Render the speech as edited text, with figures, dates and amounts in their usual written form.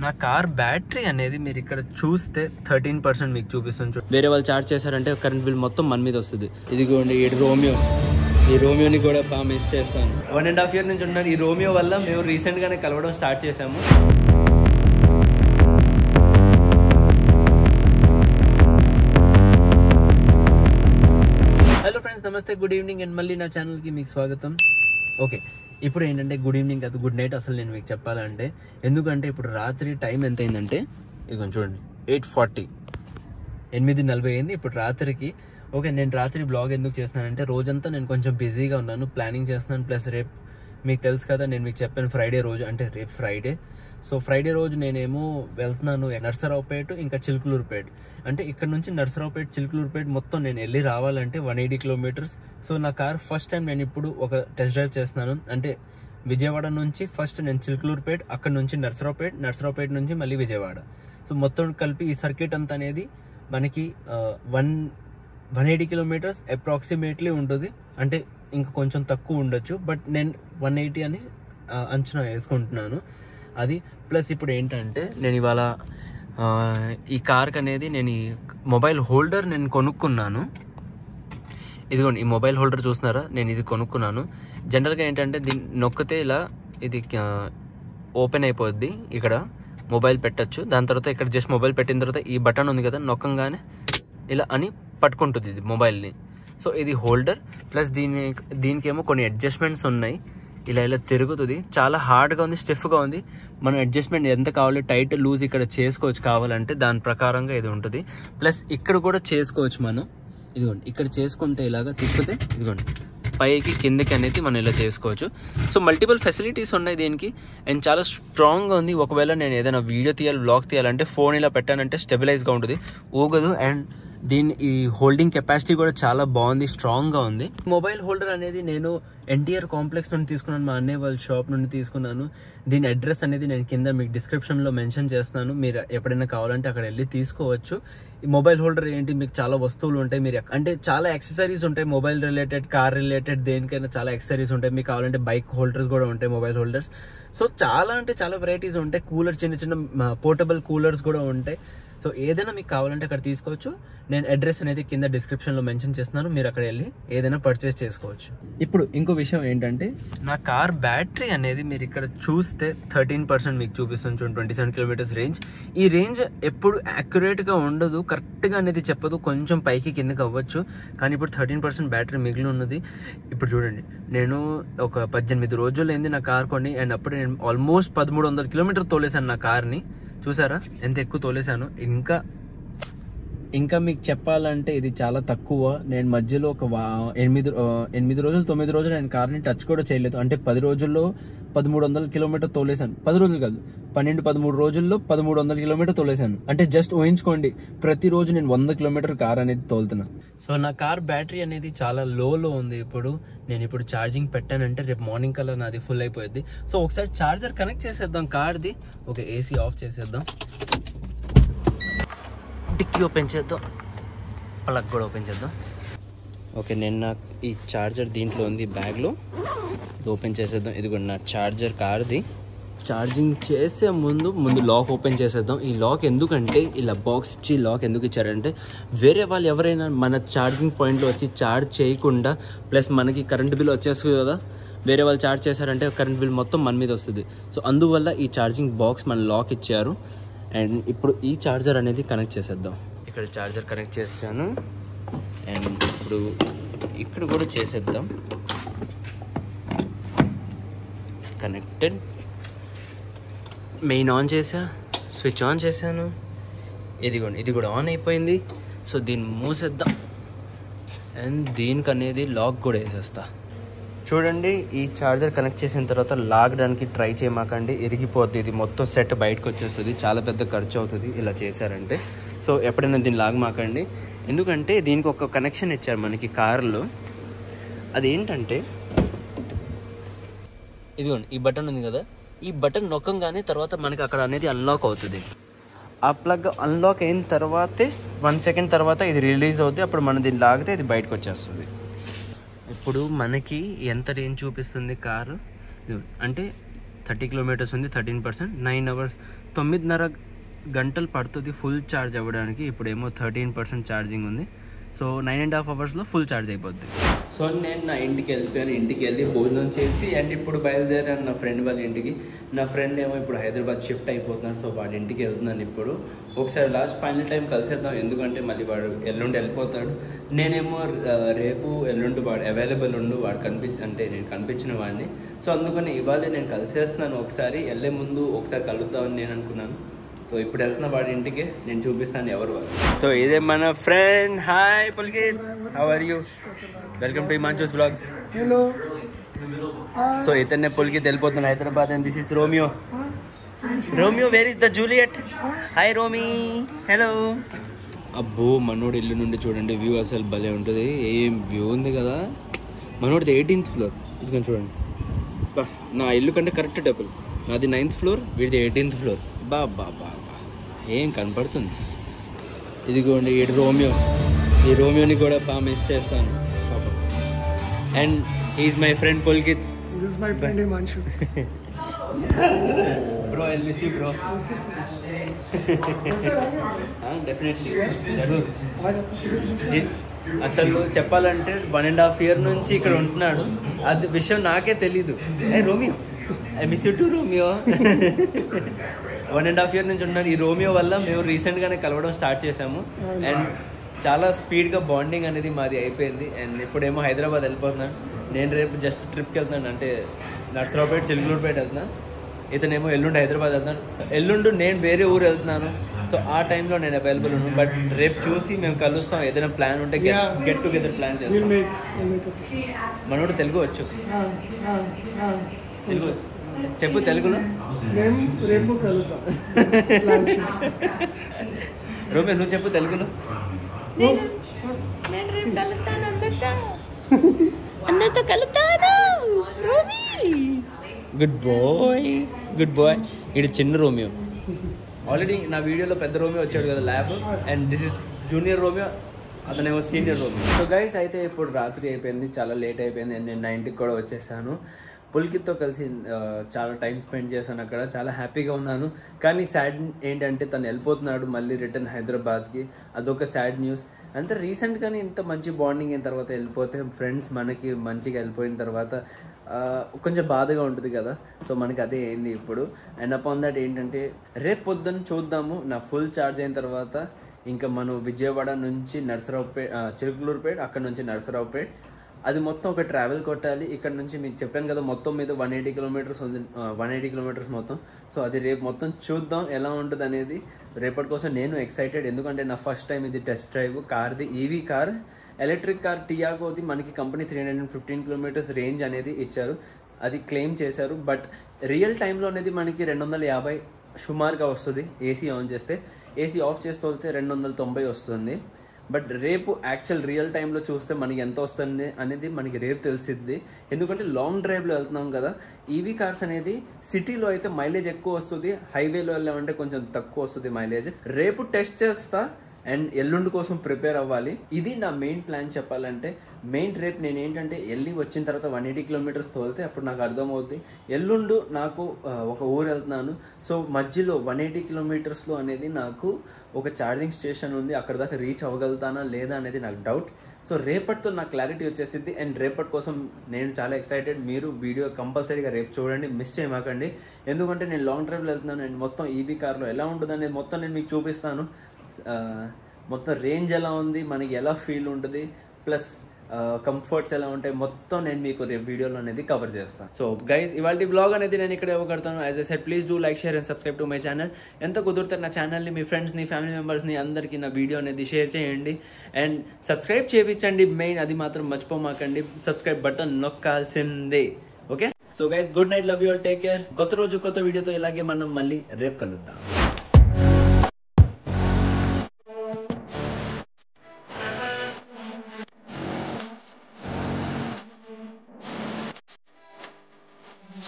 నా car battery అనేది మీరు ఇక్కడ చూస్తే 13% మీకు చూపిస్తుంది. వేరే వాళ్ళు చార్జ్ చేశారంటే కరెంట్ బిల్ మొత్తం మన మీద వస్తుంది. ఇదిగోండి ఈ రోమియోని కూడా బాగా మిస్ చేస్తాను. 1.5 year నుంచి ఉన్నాను. ఈ రోమియో వల్ల మేము రీసెంట్ గానే కలవడం స్టార్ట్ చేసాము. హలో ఫ్రెండ్స్, నమస్తే, గుడ్ ఈవినింగ్ అండ్ మళ్ళీ నా ఛానల్కి మీకు స్వాగతం. ఓకే, ఇప్పుడు ఏంటంటే గుడ్ ఈవినింగ్ కాదు, గుడ్ నైట్ అసలు నేను మీకు చెప్పాలంటే. ఎందుకంటే ఇప్పుడు రాత్రి టైం ఎంత అయిందంటే ఇది చూడండి, 8:40 8:40 అయింది ఇప్పుడు రాత్రికి. ఓకే, నేను రాత్రి బ్లాగ్ ఎందుకు చేస్తున్నానంటే రోజంతా నేను కొంచెం బిజీగా ఉన్నాను, ప్లానింగ్ చేస్తున్నాను. ప్లస్ రేపు మీకు తెలుసు కదా, నేను మీకు చెప్పాను ఫ్రైడే రోజు, అంటే రేపు ఫ్రైడే. సో ఫ్రైడే రోజు నేనేమో వెళ్తున్నాను నర్సరావుపేట ఇంకా చిలుకలూరుపేట. అంటే ఇక్కడ నుంచి నర్సరావుపేట చిలుకలూరుపేట మొత్తం నేను వెళ్ళి రావాలంటే 180 kilometers. సో నా కార్ ఫస్ట్ టైం నేను ఇప్పుడు ఒక టెస్ట్ డ్రైవ్ చేస్తున్నాను. అంటే విజయవాడ నుంచి ఫస్ట్ నేను చిలుకలూరుపేట, అక్కడ నుంచి నర్సరావుపేట నుంచి మళ్ళీ విజయవాడ. సో మొత్తం కలిపి ఈ సర్క్యూట్ అంతా అనేది మనకి 180 kilometers అప్రాక్సిమేట్లీ ఉంటుంది. అంటే ఇంకా కొంచెం తక్కువ ఉండొచ్చు, బట్ నేను 180 అని అంచనా వేసుకుంటున్నాను. అది ప్లస్ ఇప్పుడు ఏంటంటే నేను ఇవాళ ఈ కార్కి అనేది నేను ఈ మొబైల్ హోల్డర్ నేను కొనుక్కున్నాను. ఇదిగోండి ఈ మొబైల్ హోల్డర్ చూస్తున్నారా, నేను ఇది కొనుక్కున్నాను. జనరల్గా ఏంటంటే దీన్ని నొక్కితే ఇలా ఇది ఓపెన్ అయిపోద్ది, ఇక్కడ మొబైల్ పెట్టచ్చు. దాని తర్వాత ఇక్కడ జస్ట్ మొబైల్ పెట్టిన తర్వాత ఈ బటన్ ఉంది కదా, నొక్కంగానే ఇలా అని పట్టుకుంటుంది ఇది మొబైల్ని. సో ఇది హోల్డర్ ప్లస్ దీనికేమో కొన్ని అడ్జస్ట్మెంట్స్ ఉన్నాయి. ఇలా తిరుగుతుంది, చాలా హార్డ్గా ఉంది, స్టిఫ్గా ఉంది. మనం అడ్జస్ట్మెంట్ ఎంత కావాలి, టైట్ లూజ్ ఇక్కడ చేసుకోవచ్చు కావాలంటే, దాని ప్రకారంగా ఇది ఉంటుంది. ప్లస్ ఇక్కడ కూడా చేసుకోవచ్చు మనం. ఇదిగోండి ఇక్కడ చేసుకుంటే ఇలాగా తిప్పితే ఇదిగోండి పైకి కిందకి అనేది మనం ఇలా చేసుకోవచ్చు. సో మల్టిపుల్ ఫెసిలిటీస్ ఉన్నాయి దీనికి అండ్ చాలా స్ట్రాంగ్గా ఉంది. ఒకవేళ నేను ఏదైనా వీడియో తీయాలి, వ్లాగ్ తీయాలంటే ఫోన్ ఇలా పెట్టానంటే స్టెబిలైజ్గా ఉంటుంది, ఊగదు. అండ్ దీని ఈ హోల్డింగ్ కెపాసిటీ కూడా చాలా బాగుంది, స్ట్రాంగ్గా ఉంది. మొబైల్ హోల్డర్ అనేది నేను ఎన్టీఆర్ కాంప్లెక్స్ నుండి తీసుకున్నాను, మా అన్నయ్య వాళ్ళ షాప్ నుండి తీసుకున్నాను. దీని అడ్రస్ అనేది నేను కింద మీకు డిస్క్రిప్షన్లో మెన్షన్ చేస్తున్నాను, మీరు ఎప్పుడైనా కావాలంటే అక్కడ వెళ్ళి తీసుకోవచ్చు. ఈ మొబైల్ హోల్డర్ ఏంటి, మీకు చాలా వస్తువులు ఉంటాయి, మీరు అంటే చాలా యాక్సెసరీస్ ఉంటాయి, మొబైల్ రిలేటెడ్, కార్ రిలేటెడ్, దేనికైనా చాలా యాక్సెసరీస్ ఉంటాయి. మీకు కావాలంటే బైక్ హోల్డర్స్ కూడా ఉంటాయి, మొబైల్ హోల్డర్స్. సో చాలా అంటే చాలా వెరైటీస్ ఉంటాయి. కూలర్, చిన్న పోర్టబుల్ కూలర్స్ కూడా ఉంటాయి. సో ఏదైనా మీకు కావాలంటే అక్కడ తీసుకోవచ్చు. నేను అడ్రస్ అనేది కింద డిస్క్రిప్షన్లో మెన్షన్ చేస్తున్నాను, మీరు అక్కడ వెళ్ళి ఏదైనా పర్చేస్ చేసుకోవచ్చు. ఇప్పుడు ఇంకో విషయం ఏంటంటే నా కార్ బ్యాటరీ అనేది మీరు ఇక్కడ చూస్తే 13% మీకు చూపిస్తుంది. 27 kilometers రేంజ్. ఈ రేంజ్ ఎప్పుడు యాక్యురేట్గా ఉండదు, కరెక్ట్గా అనేది చెప్పదు, కొంచెం పైకి కిందకి అవ్వచ్చు. కానీ ఇప్పుడు 13% బ్యాటరీ మిగిలి ఉన్నది. ఇప్పుడు చూడండి, నేను ఒక 18 రోజులు అయింది నా కార్ కొని, అండ్ అప్పుడు నేను ఆల్మోస్ట్ 1300 kilometers తోలేసాను నా కార్ని. చూసారా ఎంత ఎక్కువ తోలేసాను. ఇంకా మీకు చెప్పాలంటే ఇది చాలా తక్కువ. నేను మధ్యలో ఒక 8 రోజులు 9 రోజులు నేను కార్ని టచ్ కూడా చేయలేదు. అంటే 10 రోజుల్లో 1300 kilometers తోలేసాను. 10 రోజులు కాదు, 12-13 రోజుల్లో 1300 kilometers తోలేసాను. అంటే జస్ట్ ఊహించుకోండి, ప్రతిరోజు నేను 100 kilometers కార్ అనేది తోలుతున్నా. సో నా కార్ బ్యాటరీ అనేది చాలా లోలో ఉంది. నేను ఇప్పుడు ఛార్జింగ్ పెట్టానంటే రేపు మార్నింగ్ కల్లా నాది ఫుల్ అయిపోయింది. సో ఒకసారి ఛార్జర్ కనెక్ట్ చేసేద్దాం కార్ది. ఓకే, ఏసీ ఆఫ్ చేసేద్దాం, డిక్కీ ఓపెన్ చేద్దాం, ప్లగ్ కూడా ఓపెన్ చేద్దాం. ఓకే, నేను నాకు ఈ ఛార్జర్ దీంట్లో ఉంది, బ్యాగ్లో. ఇది ఓపెన్ చేసేద్దాం. ఇది కూడా నా ఛార్జర్ కార్ది. ఛార్జింగ్ చేసే ముందు లాక్ ఓపెన్ చేసేద్దాం. ఈ లాక్ ఎందుకంటే ఇలా బాక్స్ ఇచ్చి లాక్ ఎందుకు ఇచ్చారంటే వేరే వాళ్ళు ఎవరైనా మన ఛార్జింగ్ పాయింట్లో వచ్చి ఛార్జ్ చేయకుండా, ప్లస్ మనకి కరెంట్ బిల్ వచ్చేస్తుంది కదా, వేరే వాళ్ళు ఛార్జ్ చేశారంటే కరెంట్ బిల్ మొత్తం మన మీద వస్తుంది. సో అందువల్ల ఈ ఛార్జింగ్ బాక్స్ మన లాక్ ఇచ్చారు. అండ్ ఇప్పుడు ఈ ఛార్జర్ అనేది కనెక్ట్ చేసేద్దాం. ఇక్కడ ఛార్జర్ కనెక్ట్ చేసాను అండ్ ఇప్పుడు ఇక్కడ కూడా చేసేద్దాం. కనెక్టెడ్. మెయిన్ ఆన్ చేసా, స్విచ్ ఆన్ చేశాను, ఇది కూడా ఆన్ అయిపోయింది. సో దీన్ని మూసేద్దాం అండ్ దీనికి అనేది లాక్ కూడా వేసేస్తా. చూడండి, ఈ ఛార్జర్ కనెక్ట్ చేసిన తర్వాత లాగడానికి ట్రై చేయమాకండి, ఇరిగిపోద్ది. ఇది మొత్తం సెట్ బయటకు వచ్చేస్తుంది, చాలా పెద్ద ఖర్చు అవుతుంది ఇలా చేశారంటే. సో ఎప్పుడైనా దీన్ని లాగమాకండి. ఎందుకంటే దీనికి ఒక కనెక్షన్ ఇచ్చారు మనకి కార్లో. అదేంటంటే ఇదిగోండి ఈ బటన్ ఉంది కదా, ఈ బటన్ నొక్కంగానే తర్వాత మనకి అక్కడ అనేది అన్లాక్ అవుతుంది. ఆ ప్లగ్ అన్లాక్ అయిన తర్వాతే 1 second తర్వాత ఇది రిలీజ్ అవుతుంది. అప్పుడు మనం దీన్ని లాగితే ఇది బయటకు వచ్చేస్తుంది. ఇప్పుడు మనకి ఎంత రేంజ్ చూపిస్తుంది కారు అంటే 30 kilometers ఉంది, 13%, 9 hours 9.5 గంటలు పడుతుంది ఫుల్ ఛార్జ్ అవ్వడానికి. ఇప్పుడేమో 13% ఛార్జింగ్ ఉంది. సో 9.5 అవర్స్లో ఫుల్ ఛార్జ్ అయిపోద్ది. సో నేను నా ఇంటికి వెళ్ళిపోయాను. ఇంటికి వెళ్ళి భోజనం చేసి అండ్ ఇప్పుడు బయలుదేరాను నా ఫ్రెండ్ వాళ్ళ ఇంటికి. నా ఫ్రెండ్ ఏమో ఇప్పుడు హైదరాబాద్ షిఫ్ట్ అయిపోతున్నాను. సో వాడి ఇంటికి వెళ్తున్నాను ఇప్పుడు. ఒకసారి లాస్ట్ ఫైనల్ టైం కలిసేద్దాం, ఎందుకంటే మళ్ళీ వాడు ఎల్లుండి వెళ్ళిపోతాడు. నేనేమో రేపు ఎల్లుండి వాడు అవైలబుల్ ఉండు, వాడు అంటే నేను కనిపించిన వాడిని. సో అందుకని ఇవాళ నేను కలిసేస్తున్నాను. ఒకసారి వెళ్ళే ముందు ఒకసారి కలుద్దామని నేను అనుకున్నాను. సో ఇప్పుడు వెళ్తున్నా వాడి ఇంటికి, నేను చూపిస్తాను ఎవరు వాళ్ళు. సో ఇదే మన friend. Hi Pulkit, how are you? Welcome to Manchu's blogs. Hello. So ఇతన్నే పుల్కిత్ వెళ్ళిపోతున్నాను Hyderabad. And this is Romeo. Romeo, where is the Juliet? Hi Romy, hello. అబ్బో మనోడు ఇల్లు నుండి చూడండి వ్యూ అసలు భలే ఉంటుంది. ఏం వ్యూ ఉంది కదా. మనోడిది 18th ఫ్లోర్. ఇది చూడండి, బా నా ఇల్లు కంటే కరెక్ట్ డబుల్. నాది 9th ఫ్లోర్, వీడిది 18th ఫ్లోర్. బా బా బా బా ఏం కనపడుతుంది. ఇదిగోండి ఈ రోమియో. ఈ రోమియోని కూడా బాగా మిస్ చేస్తాను పాపం. And is my friend Pulkit. This is my friend Himanshu. Bro, I'll miss you, bro. Definitely. అసలు చెప్పాలంటే 1.5 year నుంచి ఇక్కడ ఉంటున్నాడు. అది విషయం నాకే తెలీదు. ఏ Romeo, I miss you too Romeo. 1.5 year నుంచి ఉంటున్నాడు. ఈ రోమియో వల్ల మేము రీసెంట్గానే కలవడం స్టార్ట్ చేసాము. అండ్ చాలా స్పీడ్గా బాండింగ్ అనేది మాది అయిపోయింది. అండ్ ఇప్పుడేమో హైదరాబాద్ వెళ్ళిపోతున్నాను. నేను రేపు జస్ట్ ట్రిప్కి వెళ్తున్నాను, అంటే నర్సరావుపేట, చిలుకలూరుపేట వెళ్తున్నాను. ఇతనేమో ఎల్లుండి హైదరాబాద్ వెళ్తున్నాను. ఎల్లుండి నేను వేరే ఊరు వెళ్తున్నాను. సో ఆ టైంలో నేను అవైలబుల్ ఉన్నాను. బట్ రేపు చూసి మేము కలుస్తాం. ఏదైనా ప్లాన్ ఉంటే గెట్ టుగెదర్ ప్లాన్ చేస్తాం. మనోడు తెలుగు వచ్చు? తెలుగు చెప్పు, తెలుగులో. మేము రేపు కలుద్దాం. రోమే నువ్వు చెప్పు తెలుగులో. అందరితో కలుతాను. Good boy, good boy. ఇది చిన్న రోమియో. ఆల్రెడీ నా వీడియోలో పెద్ద రోమియో వచ్చాడు కదా lab. And this is junior Romeo, అతనేమో సీనియర్ రోమియో. సో గైస్ అయితే ఇప్పుడు రాత్రి అయిపోయింది, చాలా లేట్ అయిపోయింది. అండ్ నేను నా ఇంటికి కూడా వచ్చేసాను. పుల్కిత్తో కలిసి చాలా టైం స్పెండ్ చేశాను అక్కడ. చాలా హ్యాపీగా ఉన్నాను. కానీ సాడ్ ఏంటంటే తను వెళ్ళిపోతున్నాడు మళ్ళీ రిటర్న్ హైదరాబాద్కి. అదొక సాడ్ న్యూస్. అంతే రీసెంట్గానే ఇంత మంచి బాండింగ్ అయిన తర్వాత వెళ్ళిపోతే ఫ్రెండ్స్ మనకి మంచిగా వెళ్ళిపోయిన తర్వాత కొంచెం బాధగా ఉంటుంది కదా. సో మనకి అదే అయింది ఇప్పుడు. అండ్ అపాన్ దట్ ఏంటంటే రేపు పొద్దున్న చూద్దాము. నా ఫుల్ ఛార్జ్ అయిన తర్వాత ఇంకా మనం విజయవాడ నుంచి నర్సరావుపేట, చిలుకలూరుపేట, అక్కడ నుంచి నర్సరావుపేట, అది మొత్తం ఒక ట్రావెల్ కొట్టాలి. ఇక్కడ నుంచి మీకు చెప్పాను కదా మొత్తం మీద 180 కిలోమీటర్స్ ఉంది. 180 కిలోమీటర్స్ మొత్తం. సో అది రేపు మొత్తం చూద్దాం ఎలా ఉంటుంది అనేది. రేపటి కోసం నేను ఎక్సైటెడ్, ఎందుకంటే నా ఫస్ట్ టైం ఇది టెస్ట్ డ్రైవ్ కార్ది. ఈవీ కార్, ఎలక్ట్రిక్ కార్ టియాగోది మనకి కంపెనీ 315 కిలోమీటర్స్ రేంజ్ అనేది ఇచ్చారు, అది క్లెయిమ్ చేశారు. బట్ రియల్ టైంలో అనేది మనకి 250 సుమారుగా వస్తుంది ఏసీ ఆన్ చేస్తే. ఏసీ ఆఫ్ చేసి తోలితే 290 వస్తుంది. బట్ రేపు యాక్చువల్ రియల్ టైంలో చూస్తే మనకి ఎంత వస్తుంది అనేది మనకి రేపు తెలిసిద్ది. ఎందుకంటే లాంగ్ డ్రైవ్లో వెళ్తున్నాం కదా. ఈవీ కార్స్ అనేది సిటీలో అయితే మైలేజ్ ఎక్కువ వస్తుంది, హైవేలో వెళ్ళామంటే కొంచెం తక్కువ వస్తుంది మైలేజ్. రేపు టెస్ట్ చేస్తా అండ్ ఎల్లుండి కోసం ప్రిపేర్ అవ్వాలి. ఇది నా మెయిన్ ప్లాన్ చెప్పాలంటే. రేపు నేను ఏంటంటే వెళ్ళి వచ్చిన తర్వాత 180 కిలోమీటర్స్ తోలితే అప్పుడు నాకు అర్థమవుద్ది. ఎల్లుండు నాకు ఒక ఊరు వెళ్తున్నాను. సో మధ్యలో 180 కిలోమీటర్స్లో అనేది నాకు ఒక ఛార్జింగ్ స్టేషన్ ఉంది. అక్కడ దాకా రీచ్ అవ్వగలుగుతానా లేదా అనేది నాకు డౌట్. సో రేపటితో నాకు క్లారిటీ వచ్చేసింది. అండ్ రేపటి కోసం నేను చాలా ఎక్సైటెడ్. మీరు వీడియో కంపల్సరీగా రేపు చూడండి, మిస్ చేయమాకండి. ఎందుకంటే నేను లాంగ్ డ్రైవ్లో వెళ్తున్నాను అండ్ మొత్తం ఈవీ కార్లో ఎలా ఉంటుంది అనేది మొత్తం నేను మీకు చూపిస్తాను. మొత్తం రేంజ్ ఎలా ఉంది, మనకి ఎలా ఫీల్ ఉంటుంది, ప్లస్ కంఫర్ట్స్ ఎలా ఉంటాయి, మొత్తం నేను మీకు రేపు వీడియోలో అనేది కవర్ చేస్తాను. సో గైస్ ఇవాళ బ్లాగ్ అనేది నేను ఇక్కడ ఇవ్వగలుగుతాను. As I said please do like, share and subscribe to my channel. ఎంత కుదిరితే నా ఛానల్ని మీ ఫ్రెండ్స్ని, ఫ్యామిలీ మెంబర్స్ని అందరికీ నా వీడియో అనేది షేర్ చేయండి అండ్ సబ్స్క్రైబ్ చేయించండి. మెయిన్ అది మాత్రం మర్చిపోమాకండి, సబ్స్క్రైబ్ బటన్ నొక్కాల్సిందే. Okay so guys good night, love you all, take care. కొత్త రోజు కొత్త వీడియోతో ఇలాగే మనం మళ్ళీ రేపు కలుద్దాం.